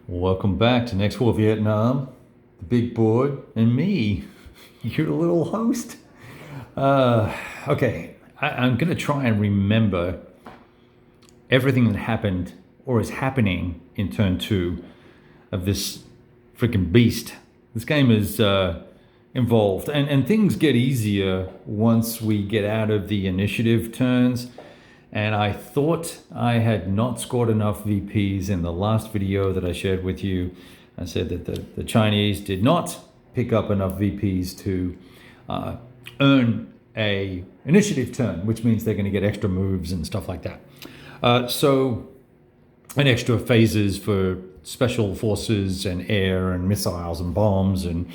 Welcome back to Next War Vietnam, the big board, and me, your little host. Okay, I'm going to try and remember everything that happened or is happening in turn two of this freaking beast. This game is involved, and things get easier once we get out of the initiative turns. And I thought I had not scored enough VPs in the last video that I shared with you. I said that the Chinese did not pick up enough VPs to earn a initiative turn, which means they're going to get extra moves and stuff like that. And extra phases for special forces and air and missiles and bombs and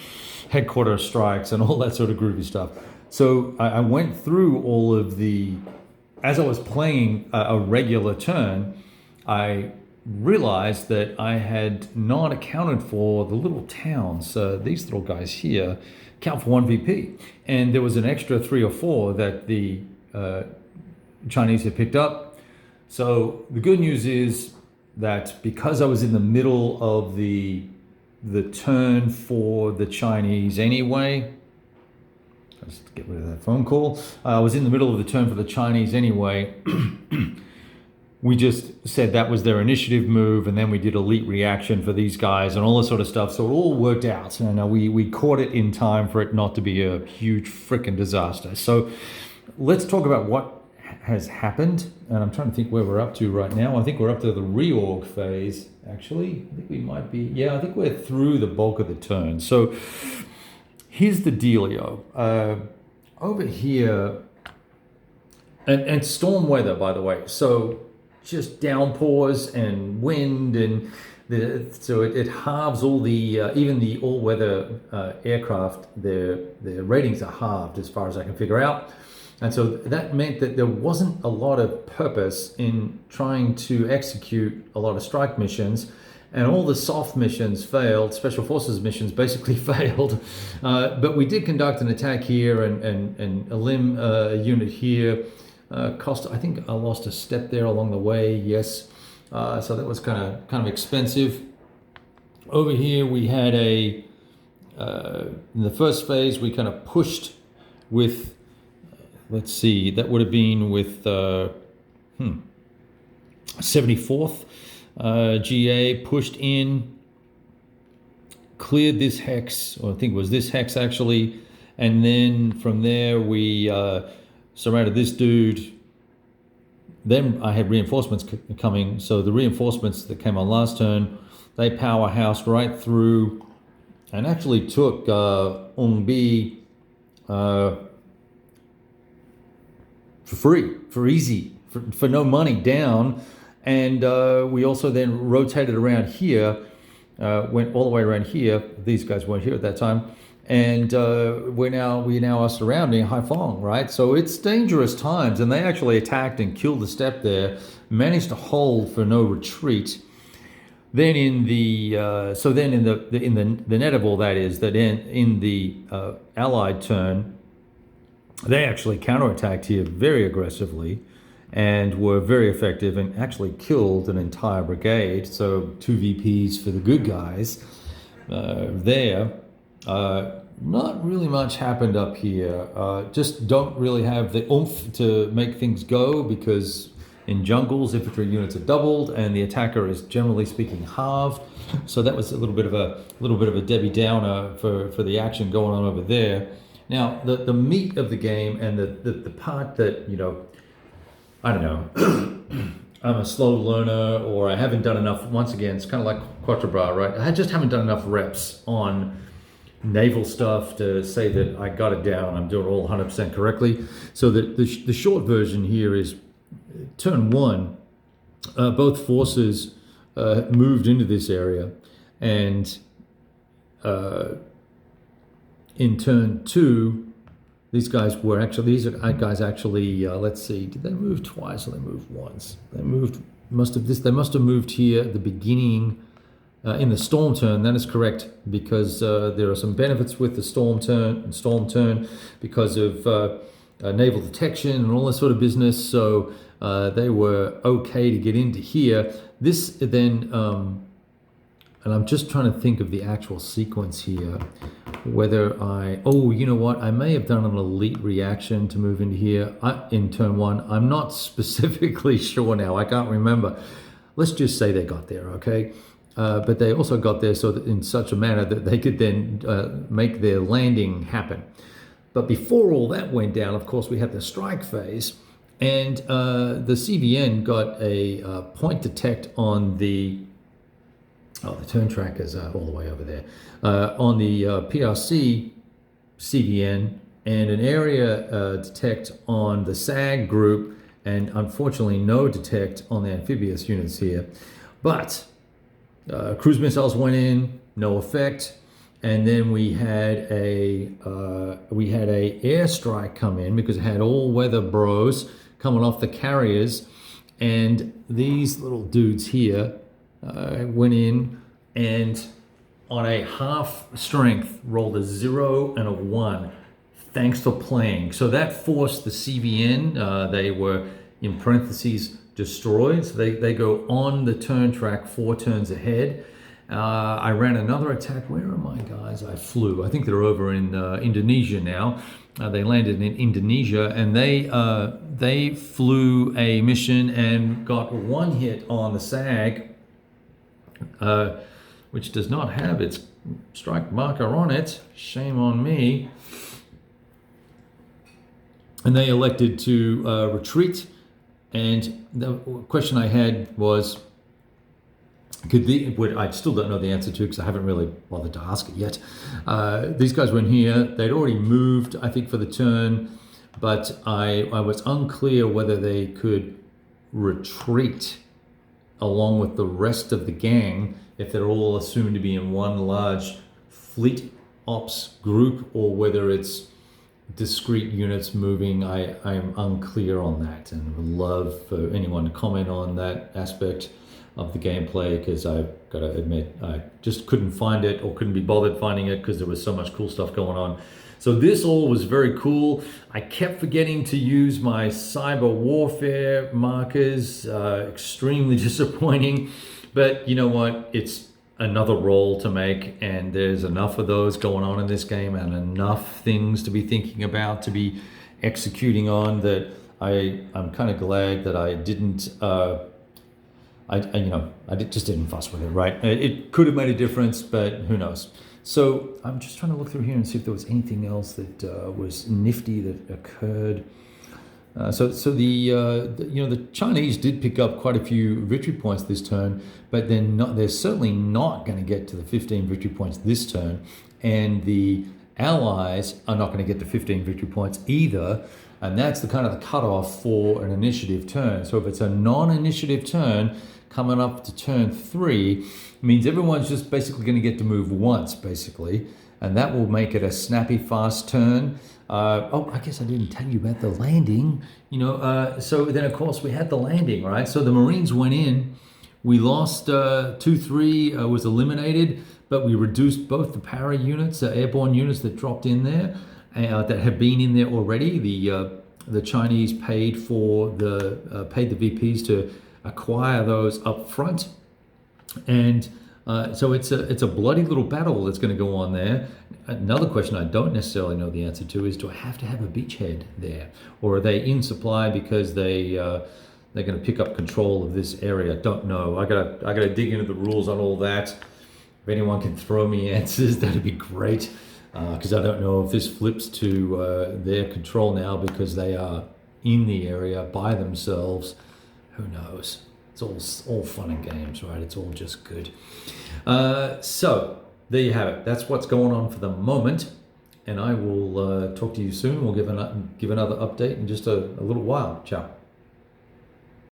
headquarter strikes and all that sort of groovy stuff. So I went through all of the, as I was playing a regular turn, I realized that I had not accounted for the little towns. These little guys here count for 1 VP. And there was an extra 3 or 4 that the Chinese had picked up. So the good news is that because I was in the middle of the turn for the Chinese anyway, let's get rid of that phone call. I was in the middle of the turn for the Chinese anyway. We just said that was their initiative move, and then we did elite reaction for these guys and all this sort of stuff. So it all worked out. And we caught it in time for it not to be a huge freaking disaster. So let's talk about what has happened. And I'm trying to think where we're up to right now. I think we're up to the reorg phase, actually. I think we might be, yeah, I think we're through the bulk of the turn. So here's the dealio. Over here, and storm weather, by the way. So just downpours and wind, and so it halves all the, even the all-weather aircraft, their ratings are halved as far as I can figure out. And so that meant that there wasn't a lot of purpose in trying to execute a lot of strike missions. And all the soft missions failed, special forces missions basically failed. But we did conduct an attack here and limb a unit here. I think I lost a step there along the way, yes. So that was kind of expensive. Over here we had in the first phase we kind of pushed with, let's see, that would have been with 74th. GA pushed in, cleared this hex, or I think it was this hex actually, and then from there we surrounded this dude. Then I had reinforcements coming, so the reinforcements that came on last turn, they powerhoused right through and actually took Ung Bi for free, for easy, for no money down. And we also then rotated around here, went all the way around here. These guys weren't here at that time. And we now are surrounding Haiphong, right? So it's dangerous times. And they actually attacked and killed the step there, managed to hold for no retreat. Then in the the net of all that is that in the Allied turn, they actually counterattacked here very aggressively and were very effective and actually killed an entire brigade. So 2 VPs for the good guys there. Not really much happened up here. Just don't really have the oomph to make things go, because in jungles, infantry units are doubled and the attacker is generally speaking halved. So that was a little bit of a Debbie Downer for the action going on over there. Now the meat of the game and the part that, I don't know, I'm a slow learner, or I haven't done enough. Once again, it's kind of like Quatre Bras, right? I just haven't done enough reps on naval stuff to say that I got it down, I'm doing it all 100% correctly. So the short version here is turn 1, both forces moved into this area, and in turn 2, these guys actually, let's see, did they move twice or they moved once? They must have moved here at the beginning in the storm turn. That is correct, because there are some benefits with the storm turn because of naval detection and all that sort of business. So they were okay to get into here. This then and I'm just trying to think of the actual sequence here. Whether oh, you know what? I may have done an elite reaction to move into here in turn one. I'm not specifically sure now. I can't remember. Let's just say they got there, okay? But they also got there so that in such a manner that they could then make their landing happen. But before all that went down, of course, we had the strike phase, and the CVN got a point detect on the turn track is all the way over there. On the PRC CVN, and an area detect on the SAG group, and unfortunately no detect on the amphibious units here. But cruise missiles went in, no effect. And then we had a airstrike come in because it had all weather bros coming off the carriers, and these little dudes here went in and on a half strength rolled a 0 and a 1. Thanks for playing. So that forced the CVN. They were in parentheses destroyed. So they go on the turn track 4 turns ahead. I ran another attack. Where are my guys? I flew. I think they're over in Indonesia now. They landed in Indonesia, and they flew a mission and got 1 hit on the SAG, which does not have its strike marker on it. Shame on me. And they elected to retreat. And the question I had was, I still don't know the answer to because I haven't really bothered to ask it yet. These guys were in here. They'd already moved, I think, for the turn, but I was unclear whether they could retreat along with the rest of the gang if they're all assumed to be in one large fleet ops group, or whether it's discrete units moving. I'm unclear on that, and would love for anyone to comment on that aspect of the gameplay, because I've got to admit I just couldn't find it, or couldn't be bothered finding it, because there was so much cool stuff going on. So this all was very cool. I kept forgetting to use my cyber warfare markers. Extremely disappointing, but you know what? It's another role to make, and there's enough of those going on in this game, and enough things to be thinking about, to be executing on, that I'm kind of glad that I didn't. I just didn't fuss with it, right? It could have made a difference, but who knows? So I'm just trying to look through here and see if there was anything else that was nifty that occurred. So the Chinese did pick up quite a few victory points this turn, but they're certainly not going to get to the 15 victory points this turn, and the Allies are not going to get to 15 victory points either. And that's the kind of the cutoff for an initiative turn. So if it's a non-initiative turn coming up to turn 3, means everyone's just basically going to get to move once, basically, and that will make it a snappy, fast turn. I guess I didn't tell you about the landing. So then of course we had the landing, right? So the Marines went in. We lost 2-3, was eliminated, but we reduced both the para units, airborne units that dropped in there, that had been in there already. The Chinese paid the VPs to acquire those up front, and so it's a bloody little battle that's going to go on there. Another question I don't necessarily know the answer to is, do I have to have a beachhead there, or are they in supply because they're going to pick up control of this area? Don't know. I gotta dig into the rules on all that. If anyone can throw me answers, that'd be great, because I don't know if this flips to their control now because they are in the area by themselves. Who knows? It's all fun and games, right? It's all just good. So there you have it. That's what's going on for the moment, and I will talk to you soon. We'll give another update in just a little while. Ciao.